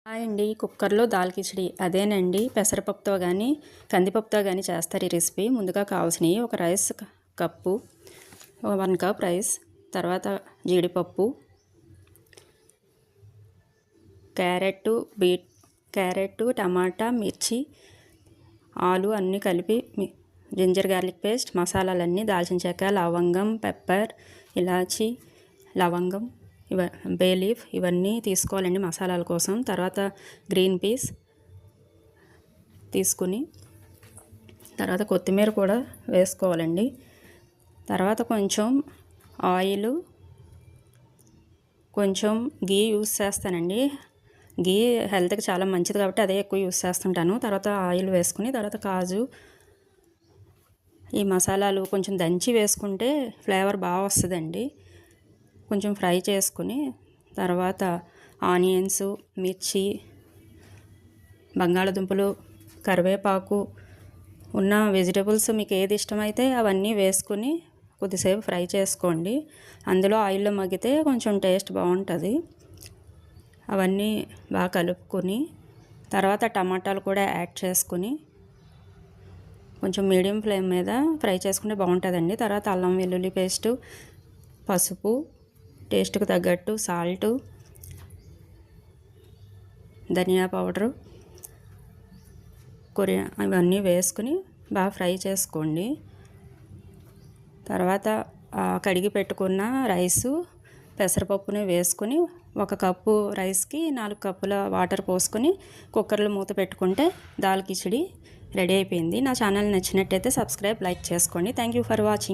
Hi అండి. కుక్కర్లో దాల్ కిచిడి అదేనండి. పెసరపప్పుతో కానీ కందిపప్పుతో కానీ చేస్తారు ఈ రెసిపీ. ముందుగా కావాల్సినవి ఒక రైస్ కప్పు, 1 కప్ రైస్, తర్వాత జీడిపప్పు, క్యారెట్, టమాటా, మిర్చి, ఆలు అన్నీ కలిపి జింజర్ గార్లిక్ పేస్ట్, మసాలాలన్నీ దాల్చిన చెక్క, లవంగం, పెప్పర్, ఇలాచి, లవంగం, బే లీఫ్ ఇవన్నీ తీసుకోవాలండి మసాలాల కోసం. తర్వాత గ్రీన్ పీస్ తీసుకుని తర్వాత కొత్తిమీర కూడా వేసుకోవాలండి. తర్వాత కొంచెం ఆయిల్, కొంచెం గీ యూస్ చేస్తానండి. గీ హెల్త్కి చాలా మంచిది కాబట్టి అదే ఎక్కువ యూస్ చేస్తుంటాను. తర్వాత ఆయిల్ వేసుకుని తర్వాత కాజు, ఈ మసాలాలు కొంచెం దంచి వేసుకుంటే ఫ్లేవర్ బాగా వస్తుందండి. కొంచెం ఫ్రై చేసుకుని తర్వాత ఆనియన్స్, మిర్చి, బంగాళదుంపలు, కరివేపాకు ఉన్న వెజిటబుల్స్ మీకు ఏది ఇష్టమైతే అవన్నీ వేసుకుని కొద్దిసేపు ఫ్రై చేసుకోండి. అందులో ఆయిల్లో మగ్గితే కొంచెం టేస్ట్ బాగుంటుంది. అవన్నీ బాగా కలుపుకొని తర్వాత టమాటాలు కూడా యాడ్ చేసుకుని కొంచెం మీడియం ఫ్లేమ్ మీద ఫ్రై చేసుకుంటే బాగుంటుందండి. తర్వాత అల్లం వెల్లుల్లి పేస్టు, పసుపు, టేస్ట్కి తగ్గట్టు సాల్టు, ధనియా పౌడరు, ఇవన్నీ వేసుకుని బాగా ఫ్రై చేసుకోండి. తర్వాత కడిగి పెట్టుకున్న రైసు, పెసరపప్పుని వేసుకుని 1 కప్పు రైస్కి 4 కప్పుల వాటర్ పోసుకొని కుక్కర్లో మూత పెట్టుకుంటే దాల్ కిచిడి రెడీ అయిపోయింది. నా ఛానల్ నచ్చినట్టయితే సబ్స్క్రైబ్, లైక్ చేసుకోండి. Thank you for watching.